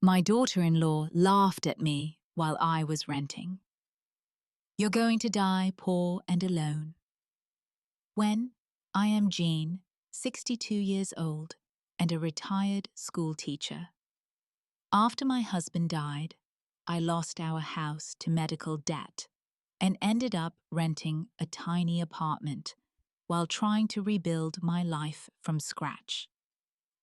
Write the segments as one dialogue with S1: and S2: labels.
S1: My daughter-in-law laughed at me while I was renting. "You're going to die poor and alone." When I am Jean, 62 years old, and a retired school teacher. After my husband died, I lost our house to medical debt and ended up renting a tiny apartment while trying to rebuild my life from scratch.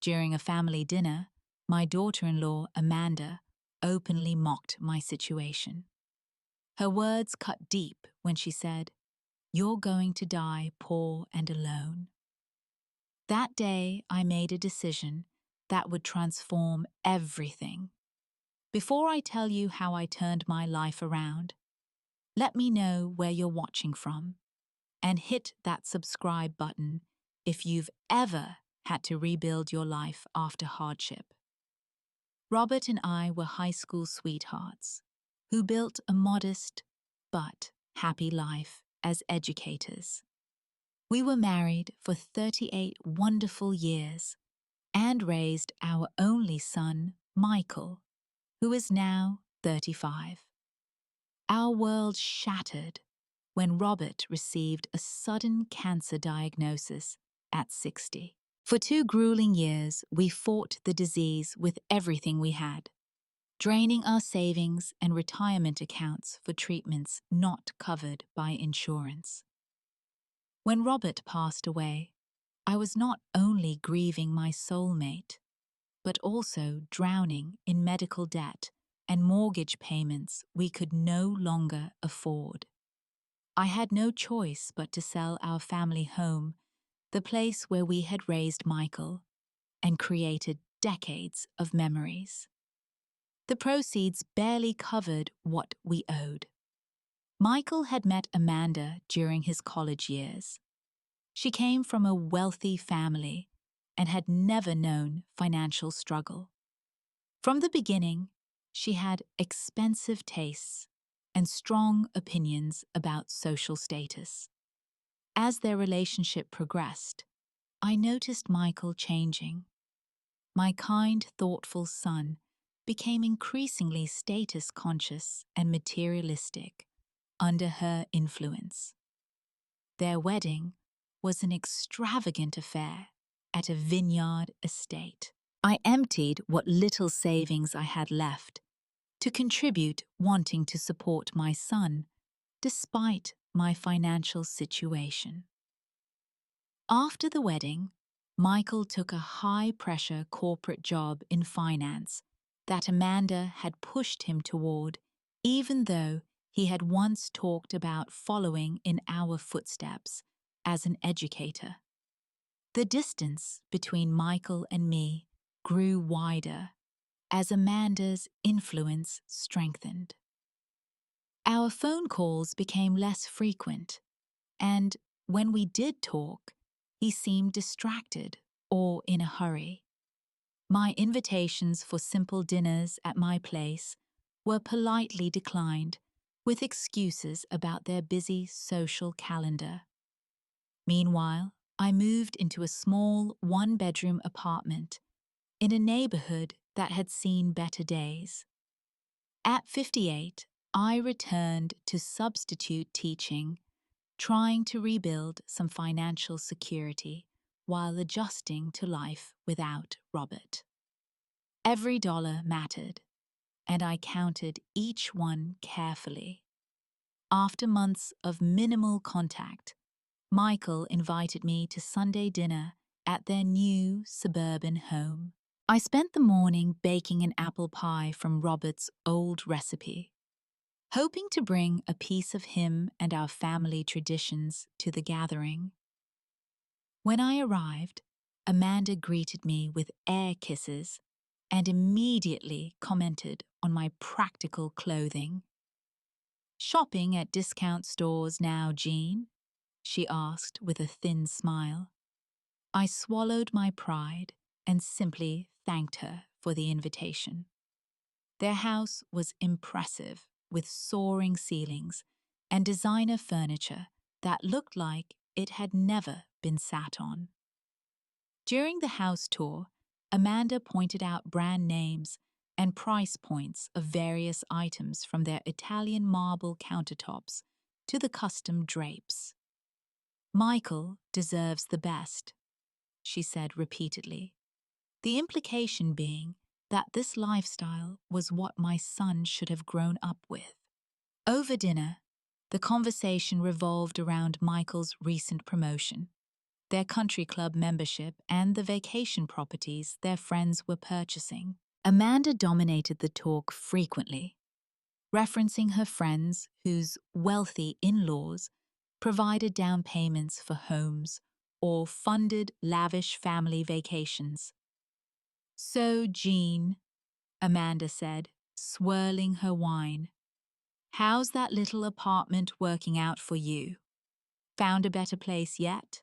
S1: During a family dinner, my daughter-in-law, Amanda, openly mocked my situation. Her words cut deep when she said, "You're going to die poor and alone." That day, I made a decision that would transform everything. Before I tell you how I turned my life around, let me know where you're watching from and hit that subscribe button if you've ever had to rebuild your life after hardship. Robert and I were high school sweethearts who built a modest but happy life as educators. We were married for 38 wonderful years and raised our only son, Michael, who is now 35. Our world shattered when Robert received a sudden cancer diagnosis at 60. For 2 grueling years, we fought the disease with everything we had, draining our savings and retirement accounts for treatments not covered by insurance. When Robert passed away, I was not only grieving my soulmate, but also drowning in medical debt and mortgage payments we could no longer afford. I had no choice but to sell our family home, the place where we had raised Michael and created decades of memories. The proceeds barely covered what we owed. Michael had met Amanda during his college years. She came from a wealthy family and had never known financial struggle. From the beginning, she had expensive tastes and strong opinions about social status. As their relationship progressed, I noticed Michael changing. My kind, thoughtful son became increasingly status-conscious and materialistic under her influence. Their wedding was an extravagant affair at a vineyard estate. I emptied what little savings I had left to contribute, wanting to support my son despite my financial situation. After the wedding, Michael took a high-pressure corporate job in finance that Amanda had pushed him toward, even though he had once talked about following in our footsteps as an educator. The distance between Michael and me grew wider as Amanda's influence strengthened. Our phone calls became less frequent, and when we did talk, he seemed distracted or in a hurry. My invitations for simple dinners at my place were politely declined with excuses about their busy social calendar. Meanwhile, I moved into a small one-bedroom apartment in a neighborhood that had seen better days. At 58, I returned to substitute teaching, trying to rebuild some financial security while adjusting to life without Robert. Every dollar mattered, and I counted each one carefully. After months of minimal contact, Michael invited me to Sunday dinner at their new suburban home. I spent the morning baking an apple pie from Robert's old recipe, hoping to bring a piece of him and our family traditions to the gathering. When I arrived, Amanda greeted me with air kisses and immediately commented on my practical clothing. "Shopping at discount stores now, Jean?" she asked with a thin smile. I swallowed my pride and simply thanked her for the invitation. Their house was impressive, with soaring ceilings and designer furniture that looked like it had never been sat on. During the house tour, Amanda pointed out brand names and price points of various items from their Italian marble countertops to the custom drapes. "Michael deserves the best," she said repeatedly, the implication being that this lifestyle was what my son should have grown up with. Over dinner, the conversation revolved around Michael's recent promotion, their country club membership, and the vacation properties their friends were purchasing. Amanda dominated the talk frequently, referencing her friends whose wealthy in-laws provided down payments for homes or funded lavish family vacations. "So, Jean," Amanda said, swirling her wine, "how's that little apartment working out for you? Found a better place yet?"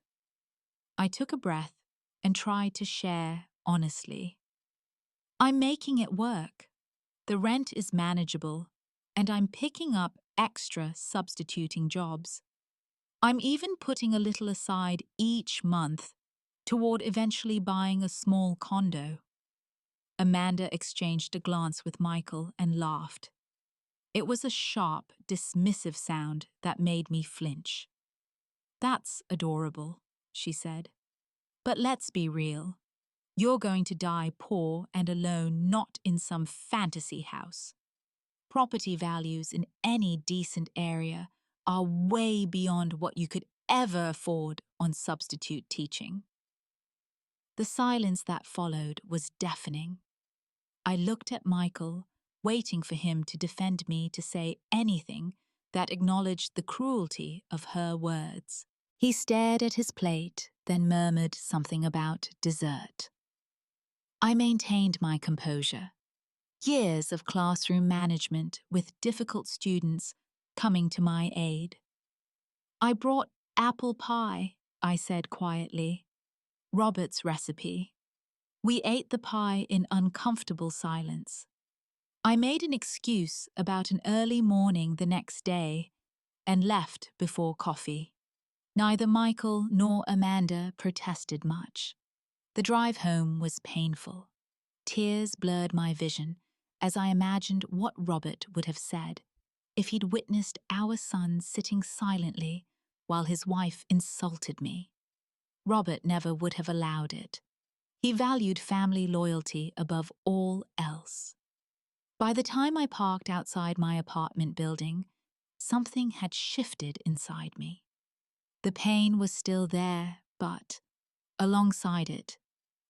S1: I took a breath and tried to share honestly. "I'm making it work. The rent is manageable, and I'm picking up extra substituting jobs. I'm even putting a little aside each month toward eventually buying a small condo." Amanda exchanged a glance with Michael and laughed. It was a sharp, dismissive sound that made me flinch. "That's adorable," she said. "But let's be real. You're going to die poor and alone, not in some fantasy house. Property values in any decent area are way beyond what you could ever afford on substitute teaching." The silence that followed was deafening. I looked at Michael, waiting for him to defend me, to say anything that acknowledged the cruelty of her words. He stared at his plate, then murmured something about dessert. I maintained my composure. Years of classroom management with difficult students coming to my aid. "I brought apple pie," I said quietly. "Robert's recipe." We ate the pie in uncomfortable silence. I made an excuse about an early morning the next day and left before coffee. Neither Michael nor Amanda protested much. The drive home was painful. Tears blurred my vision as I imagined what Robert would have said if he'd witnessed our son sitting silently while his wife insulted me. Robert never would have allowed it. He valued family loyalty above all else. By the time I parked outside my apartment building, something had shifted inside me. The pain was still there, but alongside it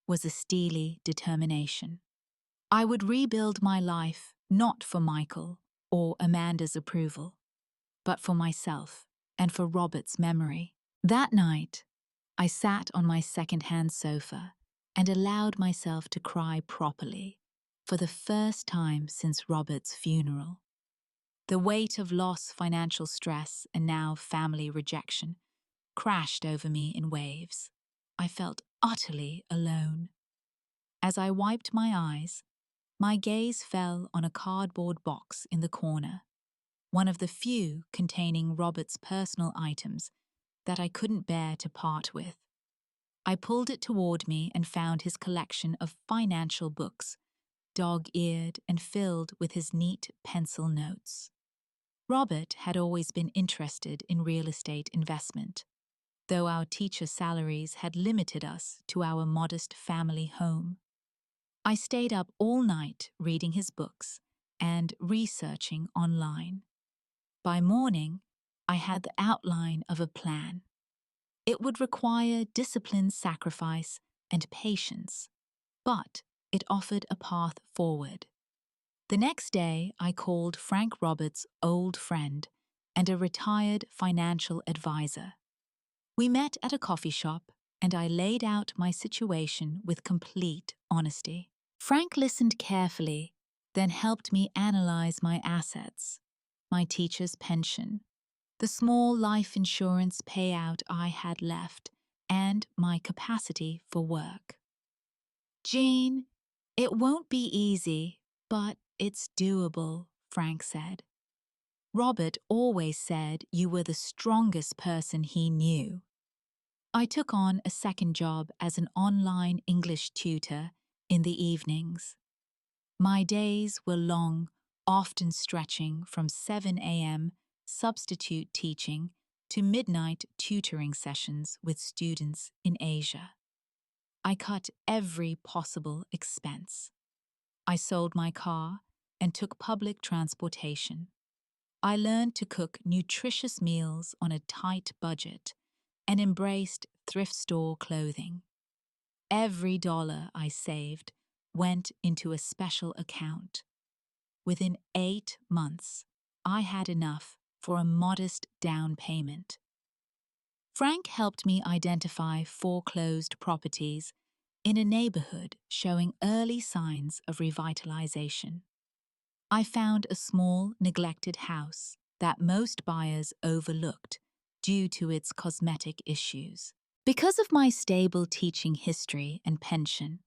S1: was a steely determination. I would rebuild my life not for Michael or Amanda's approval, but for myself and for Robert's memory. That night, I sat on my second-hand sofa and allowed myself to cry properly for the first time since Robert's funeral. The weight of loss, financial stress, and now family rejection crashed over me in waves. I felt utterly alone. As I wiped my eyes, my gaze fell on a cardboard box in the corner, one of the few containing Robert's personal items that I couldn't bear to part with. I pulled it toward me and found his collection of financial books, dog-eared and filled with his neat pencil notes. Robert had always been interested in real estate investment, though our teacher salaries had limited us to our modest family home. I stayed up all night reading his books and researching online. By morning, I had the outline of a plan. It would require disciplined sacrifice and patience, but it offered a path forward. The next day, I called Frank Roberts' old friend and a retired financial advisor. We met at a coffee shop, and I laid out my situation with complete honesty. Frank listened carefully, then helped me analyze my assets, my teacher's pension, the small life insurance payout I had left, and my capacity for work. "Jean, it won't be easy, but it's doable," Frank said. "Robert always said you were the strongest person he knew." I took on a second job as an online English tutor in the evenings. My days were long, often stretching from 7 a.m. substitute teaching to midnight tutoring sessions with students in Asia. I cut every possible expense. I sold my car and took public transportation. I learned to cook nutritious meals on a tight budget and embraced thrift store clothing. Every dollar I saved went into a special account. Within 8 months, I had enough for a modest down payment. Frank helped me identify foreclosed properties in a neighborhood showing early signs of revitalization. I found a small, neglected house that most buyers overlooked due to its cosmetic issues. Because of my stable teaching history and pension,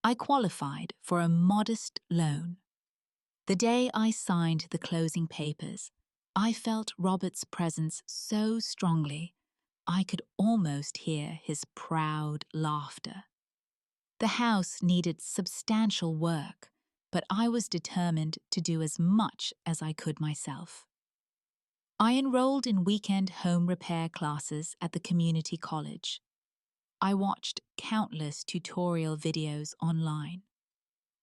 S1: I qualified for a modest loan. The day I signed the closing papers, I felt Robert's presence so strongly I could almost hear his proud laughter. The house needed substantial work, but I was determined to do as much as I could myself. I enrolled in weekend home repair classes at the community college. I watched countless tutorial videos online.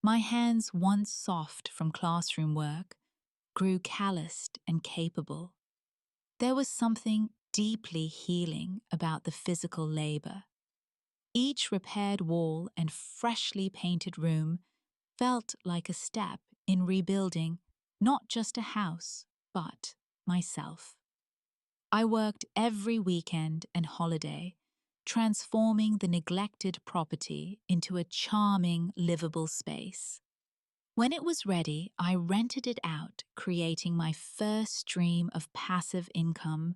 S1: My hands, once soft from classroom work, grew calloused and capable. There was something deeply healing about the physical labor. Each repaired wall and freshly painted room felt like a step in rebuilding not just a house, but myself. I worked every weekend and holiday, transforming the neglected property into a charming, livable space. When it was ready, I rented it out, creating my first stream of passive income.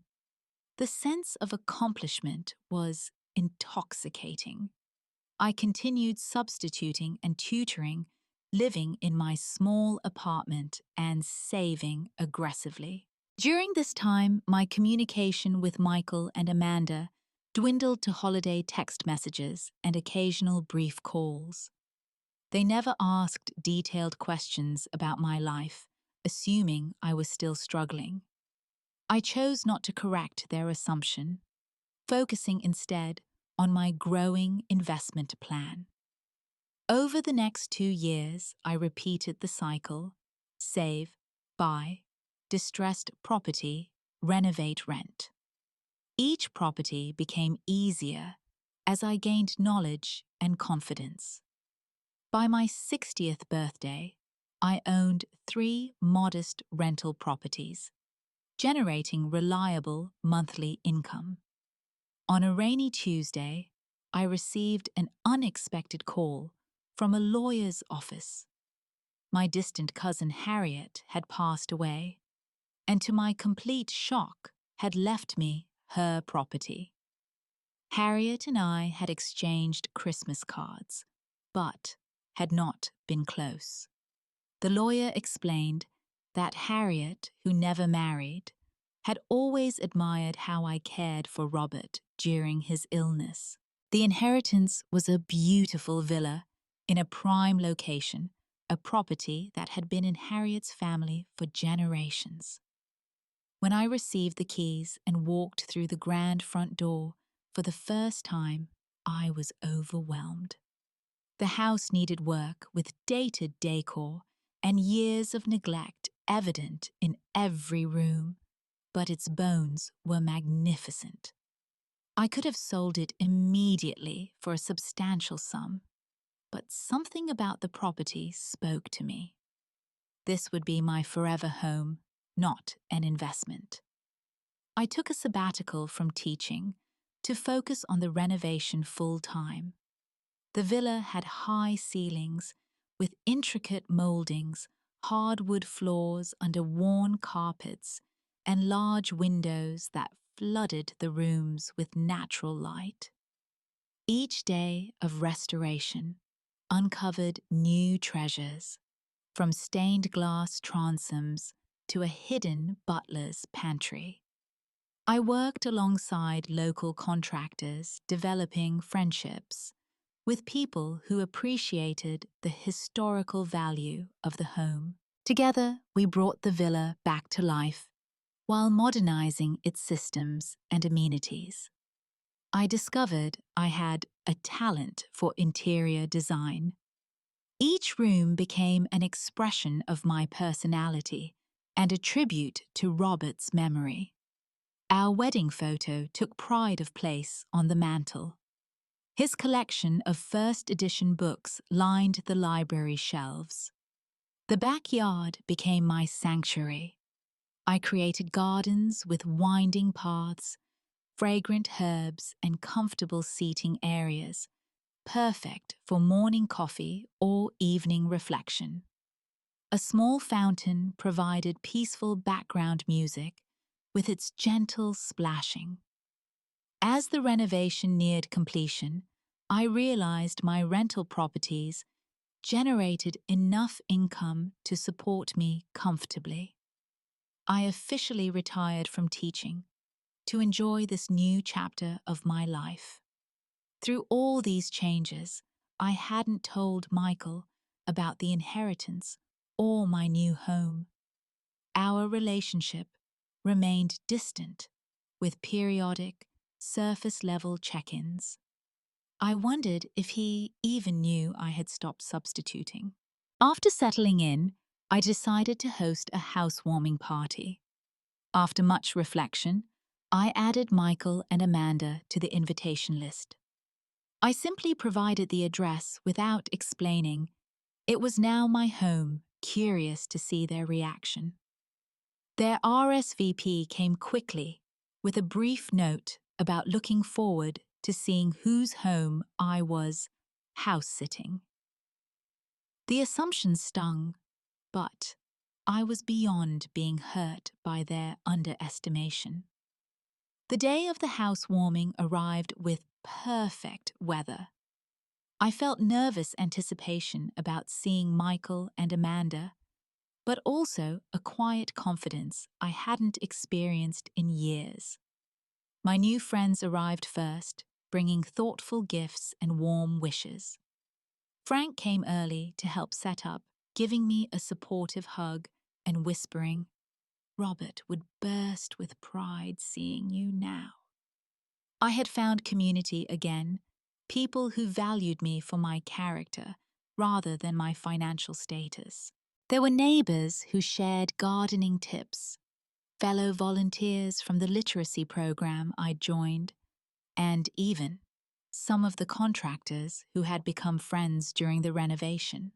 S1: The sense of accomplishment was intoxicating. I continued substituting and tutoring, living in my small apartment and saving aggressively. During this time, my communication with Michael and Amanda dwindled to holiday text messages and occasional brief calls. They never asked detailed questions about my life, assuming I was still struggling. I chose not to correct their assumption, focusing instead on my growing investment plan. Over the next 2 years, I repeated the cycle: save, buy, distressed property, renovate, rent. Each property became easier as I gained knowledge and confidence. By my 60th birthday, I owned 3 modest rental properties, generating reliable monthly income. On a rainy Tuesday, I received an unexpected call from a lawyer's office. My distant cousin Harriet had passed away, and to my complete shock, had left me her property. Harriet and I had exchanged Christmas cards, but had not been close. The lawyer explained that Harriet, who never married, had always admired how I cared for Robert during his illness. The inheritance was a beautiful villa in a prime location, a property that had been in Harriet's family for generations. When I received the keys and walked through the grand front door for the first time, I was overwhelmed. The house needed work with dated decor and years of neglect evident in every room, but its bones were magnificent. I could have sold it immediately for a substantial sum, but something about the property spoke to me. This would be my forever home, not an investment. I took a sabbatical from teaching to focus on the renovation full-time. The villa had high ceilings with intricate moldings, hardwood floors under worn carpets, and large windows that flooded the rooms with natural light. Each day of restoration uncovered new treasures, from stained glass transoms to a hidden butler's pantry. I worked alongside local contractors, developing friendships, with people who appreciated the historical value of the home. Together, we brought the villa back to life while modernizing its systems and amenities. I discovered I had a talent for interior design. Each room became an expression of my personality and a tribute to Robert's memory. Our wedding photo took pride of place on the mantel. His collection of first edition books lined the library shelves. The backyard became my sanctuary. I created gardens with winding paths, fragrant herbs, and comfortable seating areas, perfect for morning coffee or evening reflection. A small fountain provided peaceful background music with its gentle splashing. As the renovation neared completion, I realized my rental properties generated enough income to support me comfortably. I officially retired from teaching to enjoy this new chapter of my life. Through all these changes, I hadn't told Michael about the inheritance or my new home. Our relationship remained distant, with periodic, surface-level check-ins. I wondered if he even knew I had stopped substituting. After settling in, I decided to host a housewarming party. After much reflection, I added Michael and Amanda to the invitation list. I simply provided the address without explaining. It was now my home, curious to see their reaction. Their RSVP came quickly, with a brief note about looking forward to seeing whose home I was house-sitting. The assumption stung, but I was beyond being hurt by their underestimation. The day of the housewarming arrived with perfect weather. I felt nervous anticipation about seeing Michael and Amanda, but also a quiet confidence I hadn't experienced in years. My new friends arrived first, bringing thoughtful gifts and warm wishes. Frank came early to help set up, giving me a supportive hug and whispering, "Robert would burst with pride seeing you now." I had found community again, people who valued me for my character rather than my financial status. There were neighbors who shared gardening tips, fellow volunteers from the literacy program I'd joined, and even some of the contractors who had become friends during the renovation.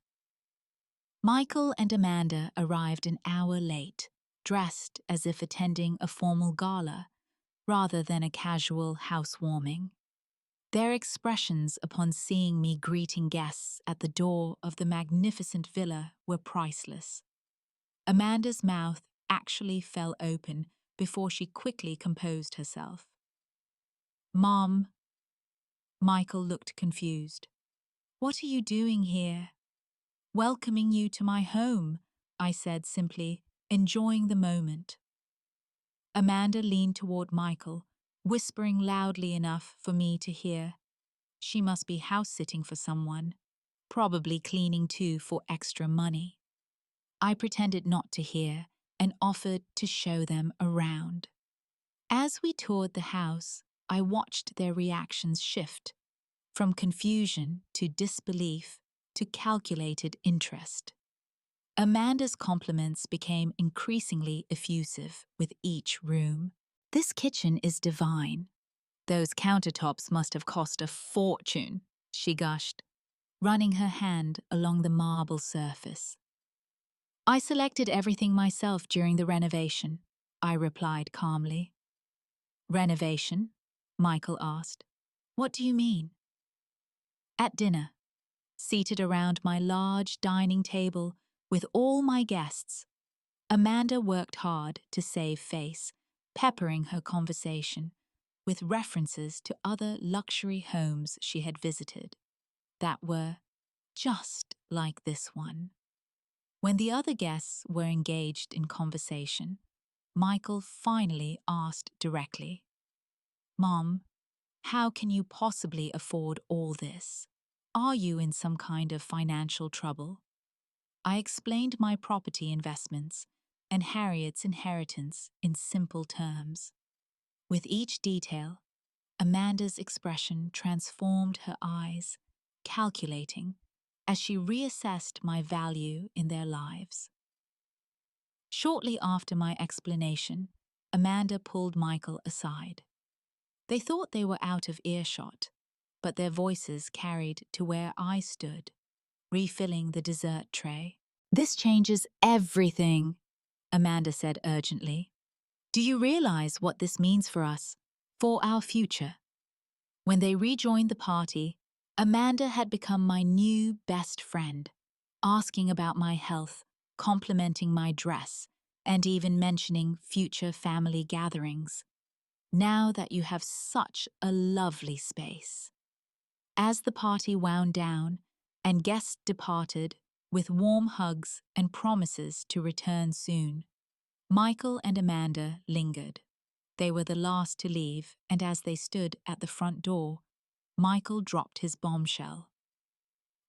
S1: Michael and Amanda arrived an hour late, dressed as if attending a formal gala rather than a casual housewarming. Their expressions upon seeing me greeting guests at the door of the magnificent villa were priceless. Amanda's mouth actually fell open before she quickly composed herself. "Mom." Michael looked confused. "What are you doing here?" "Welcoming you to my home," I said simply, enjoying the moment. Amanda leaned toward Michael, whispering loudly enough for me to hear. She must be house-sitting for someone, probably cleaning too for extra money. I pretended not to hear and offered to show them around. As we toured the house, I watched their reactions shift, from confusion to disbelief to calculated interest. Amanda's compliments became increasingly effusive with each room. "This kitchen is divine. Those countertops must have cost a fortune," she gushed, running her hand along the marble surface. "I selected everything myself during the renovation," I replied calmly. "Renovation?" Michael asked. "What do you mean?" At dinner, seated around my large dining table with all my guests, Amanda worked hard to save face, peppering her conversation with references to other luxury homes she had visited that were just like this one. When the other guests were engaged in conversation, Michael finally asked directly, "Mom, how can you possibly afford all this?" Are you in some kind of financial trouble? I explained my property investments and Harriet's inheritance in simple terms. With each detail, Amanda's expression transformed her eyes, calculating, as she reassessed my value in their lives. Shortly after my explanation, Amanda pulled Michael aside. They thought they were out of earshot, but their voices carried to where I stood, refilling the dessert tray. "This changes everything," Amanda said urgently. "Do you realize what this means for us, for our future?" When they rejoined the party, Amanda had become my new best friend, asking about my health, complimenting my dress, and even mentioning future family gatherings. "Now that you have such a lovely space." As the party wound down and guests departed with warm hugs and promises to return soon, Michael and Amanda lingered. They were the last to leave, and as they stood at the front door, Michael dropped his bombshell.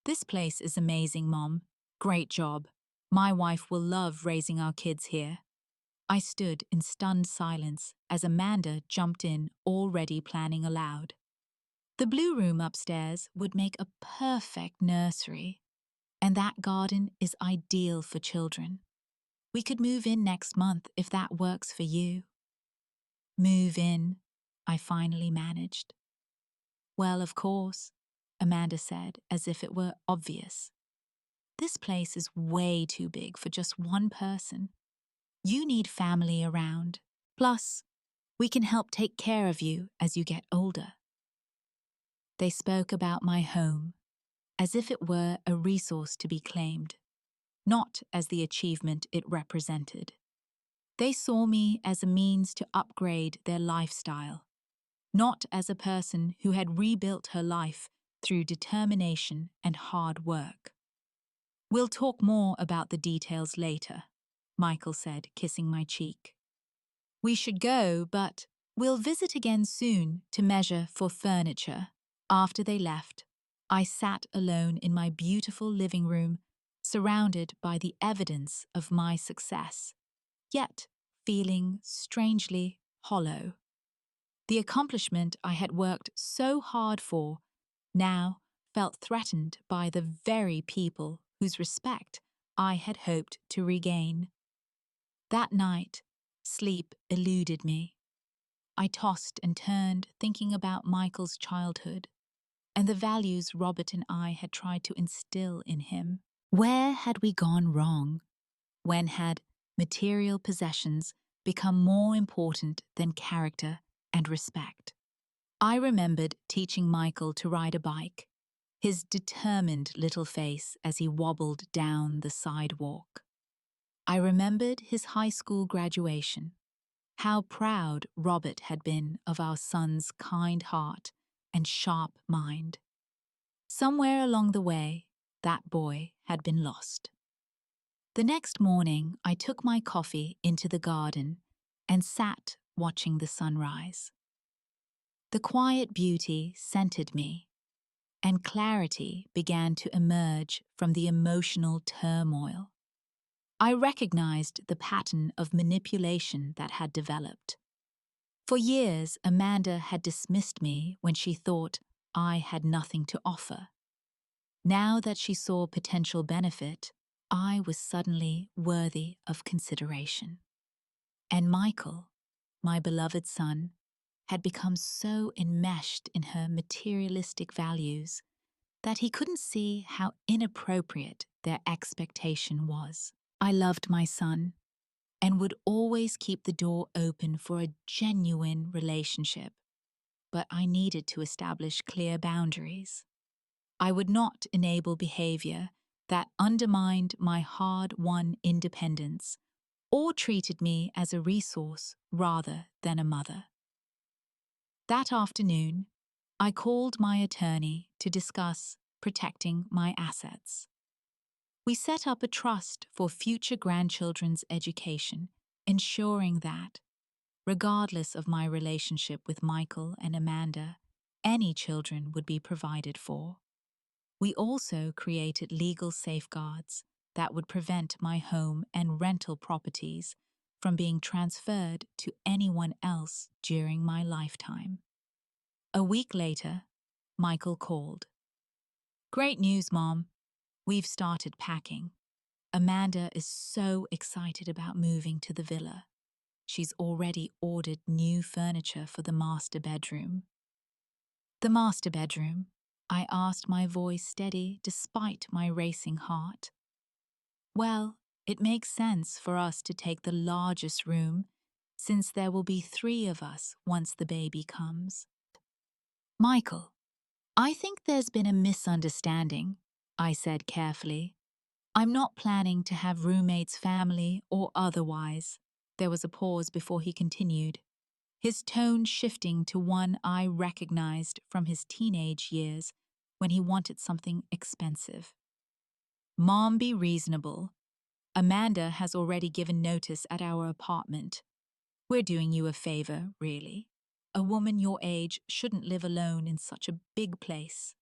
S1: "This place is amazing, Mom. Great job. My wife will love raising our kids here." I stood in stunned silence as Amanda jumped in, already planning aloud. "The blue room upstairs would make a perfect nursery, and that garden is ideal for children. We could move in next month if that works for you." "Move in," I finally managed. "Well, of course," Amanda said, as if it were obvious. "This place is way too big for just one person. You need family around. Plus, we can help take care of you as you get older." They spoke about my home as if it were a resource to be claimed, not as the achievement it represented. They saw me as a means to upgrade their lifestyle, not as a person who had rebuilt her life through determination and hard work. "We'll talk more about the details later," Michael said, kissing my cheek. "We should go, but we'll visit again soon to measure for furniture." After they left, I sat alone in my beautiful living room, surrounded by the evidence of my success, yet feeling strangely hollow. The accomplishment I had worked so hard for now felt threatened by the very people whose respect I had hoped to regain. That night, sleep eluded me. I tossed and turned, thinking about Michael's childhood and the values Robert and I had tried to instill in him. Where had we gone wrong? When had material possessions become more important than character and respect? I remembered teaching Michael to ride a bike, his determined little face as he wobbled down the sidewalk. I remembered his high school graduation, how proud Robert had been of our son's kind heart and sharp mind. Somewhere along the way, that boy had been lost. The next morning, I took my coffee into the garden and sat watching the sunrise. The quiet beauty centered me, and clarity began to emerge from the emotional turmoil. I recognized the pattern of manipulation that had developed. For years, Amanda had dismissed me when she thought I had nothing to offer. Now that she saw potential benefit, I was suddenly worthy of consideration. And Michael, my beloved son, had become so enmeshed in her materialistic values that he couldn't see how inappropriate their expectation was. I loved my son and would always keep the door open for a genuine relationship, but I needed to establish clear boundaries. I would not enable behavior that undermined my hard-won independence or treated me as a resource rather than a mother. That afternoon, I called my attorney to discuss protecting my assets. We set up a trust for future grandchildren's education, ensuring that, regardless of my relationship with Michael and Amanda, any children would be provided for. We also created legal safeguards that would prevent my home and rental properties from being transferred to anyone else during my lifetime. A week later, Michael called. "Great news, Mom. We've started packing. Amanda is so excited about moving to the villa. She's already ordered new furniture for the master bedroom." "The master bedroom?" I asked, my voice steady despite my racing heart. "Well, it makes sense for us to take the largest room, since there will be 3 of us once the baby comes." "Michael, I think there's been a misunderstanding," I said carefully. "I'm not planning to have roommates, family, or otherwise." There was a pause before he continued, his tone shifting to one I recognized from his teenage years when he wanted something expensive. "Mom, be reasonable. Amanda has already given notice at our apartment. We're doing you a favor, really. A woman your age shouldn't live alone in such a big place."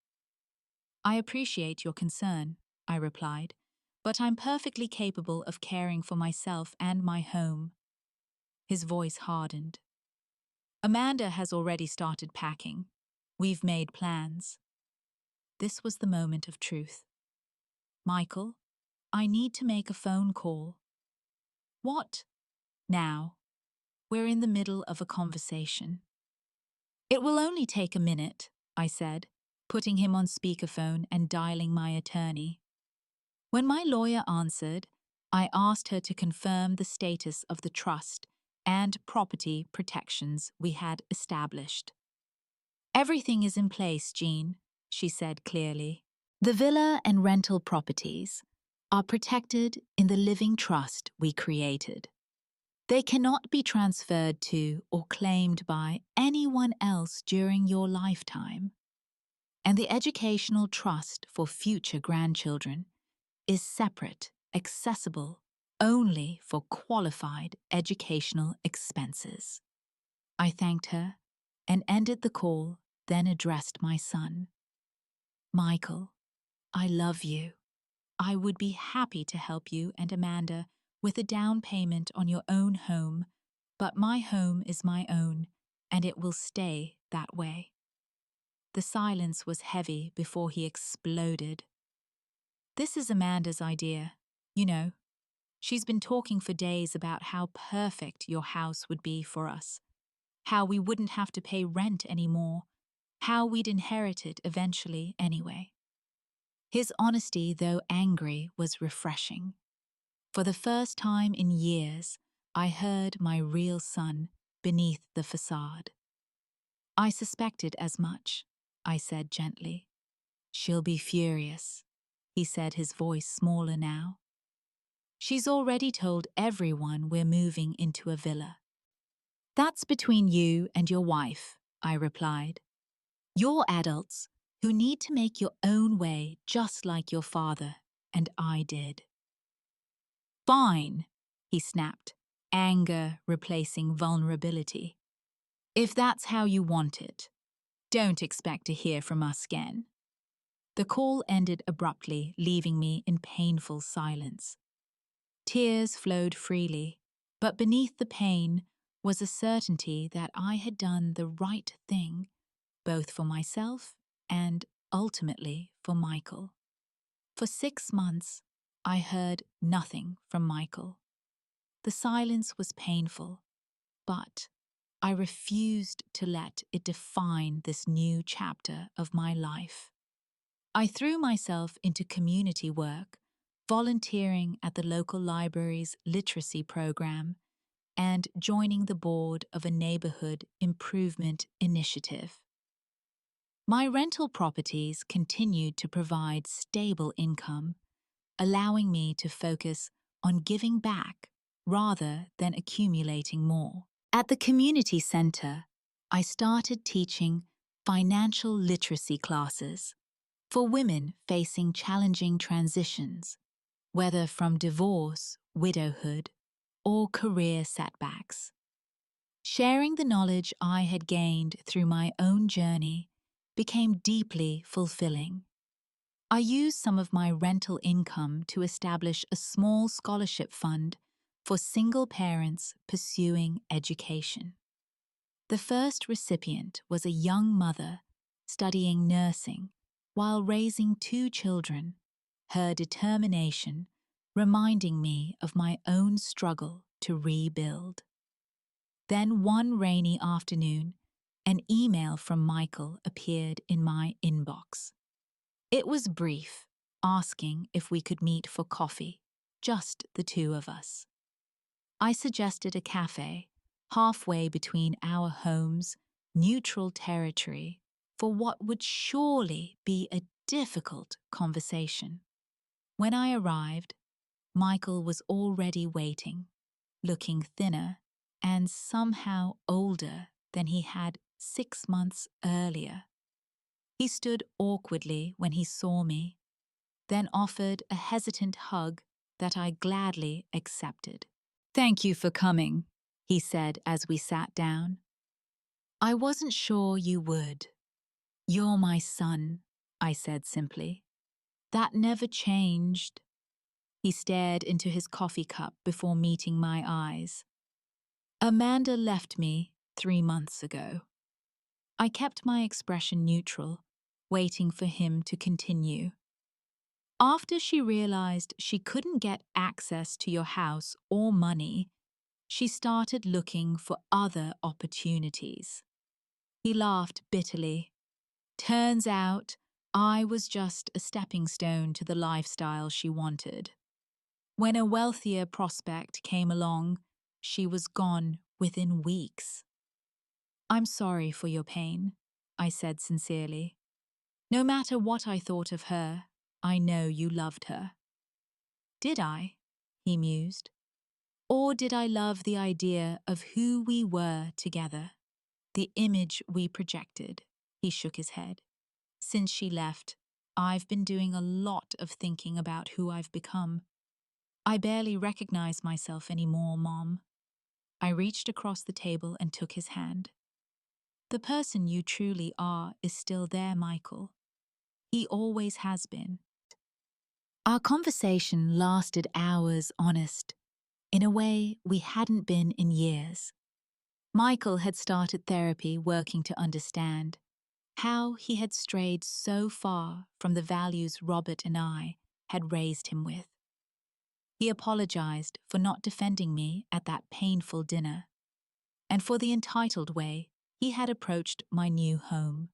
S1: "I appreciate your concern," I replied, "but I'm perfectly capable of caring for myself and my home." His voice hardened. "Amanda has already started packing. We've made plans." This was the moment of truth. "Michael, I need to make a phone call." "What?" "Now. We're in the middle of a conversation." "It will only take a minute," I said, putting him on speakerphone and dialing my attorney. When my lawyer answered, I asked her to confirm the status of the trust and property protections we had established. "Everything is in place, Jean," she said clearly. "The villa and rental properties are protected in the living trust we created. They cannot be transferred to or claimed by anyone else during your lifetime. And the educational trust for future grandchildren is separate, accessible only for qualified educational expenses." I thanked her and ended the call, then addressed my son. "Michael, I love you. I would be happy to help you and Amanda with a down payment on your own home, but my home is my own, and it will stay that way." The silence was heavy before he exploded. "This is Amanda's idea. You know, she's been talking for days about how perfect your house would be for us, how we wouldn't have to pay rent anymore, how we'd inherit it eventually anyway." His honesty, though angry, was refreshing. For the first time in years, I heard my real son beneath the facade. "I suspected as much," I said gently. "She'll be furious," he said, his voice smaller now. "She's already told everyone we're moving into a villa." "That's between you and your wife," I replied. "You're adults who need to make your own way just like your father and I did." "Fine," he snapped, anger replacing vulnerability. "If that's how you want it, don't expect to hear from us again." The call ended abruptly, leaving me in painful silence. Tears flowed freely, but beneath the pain was a certainty that I had done the right thing, both for myself and, ultimately, for Michael. For 6 months, I heard nothing from Michael. The silence was painful, but I refused to let it define this new chapter of my life. I threw myself into community work, volunteering at the local library's literacy program and joining the board of a neighborhood improvement initiative. My rental properties continued to provide stable income, allowing me to focus on giving back rather than accumulating more. At the community center, I started teaching financial literacy classes for women facing challenging transitions, whether from divorce, widowhood, or career setbacks. Sharing the knowledge I had gained through my own journey became deeply fulfilling. I used some of my rental income to establish a small scholarship fund for single parents pursuing education. The first recipient was a young mother studying nursing while raising two children, her determination reminding me of my own struggle to rebuild. Then one rainy afternoon, an email from Michael appeared in my inbox. It was brief, asking if we could meet for coffee, just the two of us. I suggested a cafe, halfway between our homes, neutral territory, for what would surely be a difficult conversation. When I arrived, Michael was already waiting, looking thinner and somehow older than he had 6 months earlier. He stood awkwardly when he saw me, then offered a hesitant hug that I gladly accepted. "Thank you for coming," he said as we sat down. "I wasn't sure you would. You're my son," I said simply. "That never changed." He stared into his coffee cup before meeting my eyes. "Amanda left me 3 months ago." I kept my expression neutral, waiting for him to continue. "After she realized she couldn't get access to your house or money, she started looking for other opportunities." He laughed bitterly. "Turns out I was just a stepping stone to the lifestyle she wanted. When a wealthier prospect came along, she was gone within weeks." "I'm sorry for your pain," I said sincerely. "No matter what I thought of her, I know you loved her." "Did I?" he mused. "Or did I love the idea of who we were together? The image we projected?" He shook his head. "Since she left, I've been doing a lot of thinking about who I've become. I barely recognize myself anymore, Mom." I reached across the table and took his hand. "The person you truly are is still there, Michael. He always has been." Our conversation lasted hours, honest, in a way we hadn't been in years. Michael had started therapy working to understand how he had strayed so far from the values Robert and I had raised him with. He apologized for not defending me at that painful dinner, and for the entitled way he had approached my new home.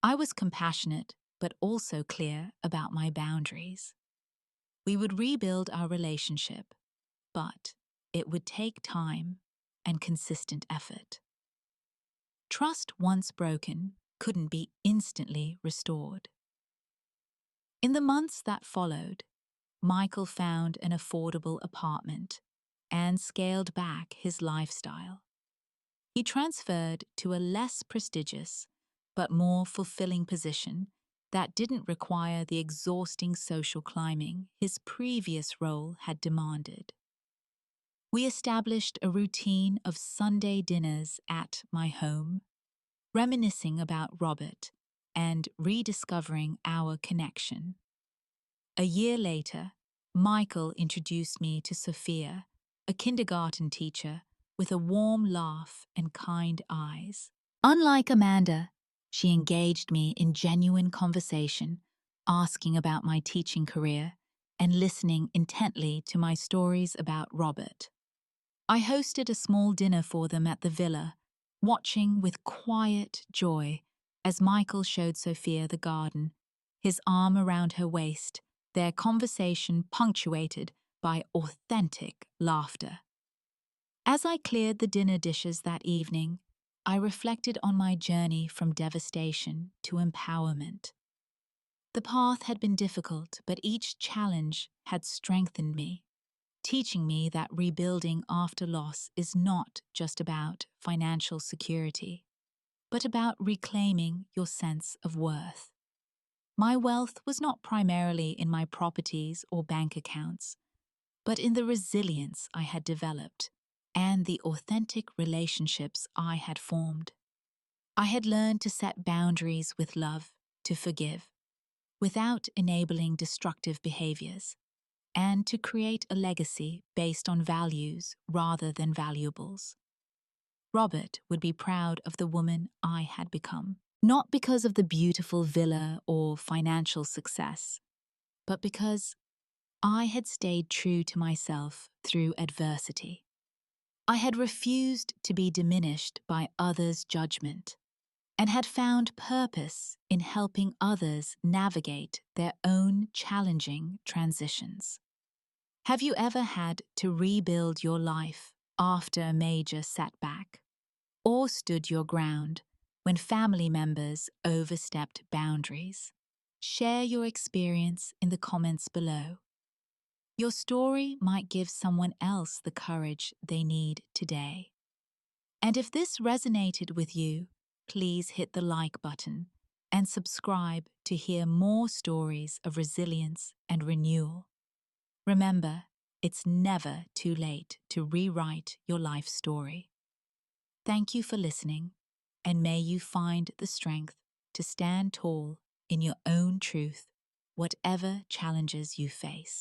S1: I was compassionate, but also clear about my boundaries. We would rebuild our relationship, but it would take time and consistent effort. Trust once broken couldn't be instantly restored. In the months that followed, Michael found an affordable apartment and scaled back his lifestyle. He transferred to a less prestigious but more fulfilling position that didn't require the exhausting social climbing his previous role had demanded. We established a routine of Sunday dinners at my home, reminiscing about Robert and rediscovering our connection. A year later, Michael introduced me to Sophia, a kindergarten teacher with a warm laugh and kind eyes. Unlike Amanda, she engaged me in genuine conversation, asking about my teaching career and listening intently to my stories about Robert. I hosted a small dinner for them at the villa, watching with quiet joy as Michael showed Sophia the garden, his arm around her waist, their conversation punctuated by authentic laughter. As I cleared the dinner dishes that evening, I reflected on my journey from devastation to empowerment. The path had been difficult, but each challenge had strengthened me, teaching me that rebuilding after loss is not just about financial security, but about reclaiming your sense of worth. My wealth was not primarily in my properties or bank accounts, but in the resilience I had developed and the authentic relationships I had formed. I had learned to set boundaries with love, to forgive, without enabling destructive behaviors, and to create a legacy based on values rather than valuables. Robert would be proud of the woman I had become, not because of the beautiful villa or financial success, but because I had stayed true to myself through adversity. I had refused to be diminished by others' judgment and had found purpose in helping others navigate their own challenging transitions. Have you ever had to rebuild your life after a major setback, or stood your ground when family members overstepped boundaries? Share your experience in the comments below. Your story might give someone else the courage they need today. And if this resonated with you, please hit the like button and subscribe to hear more stories of resilience and renewal. Remember, it's never too late to rewrite your life story. Thank you for listening, and may you find the strength to stand tall in your own truth, whatever challenges you face.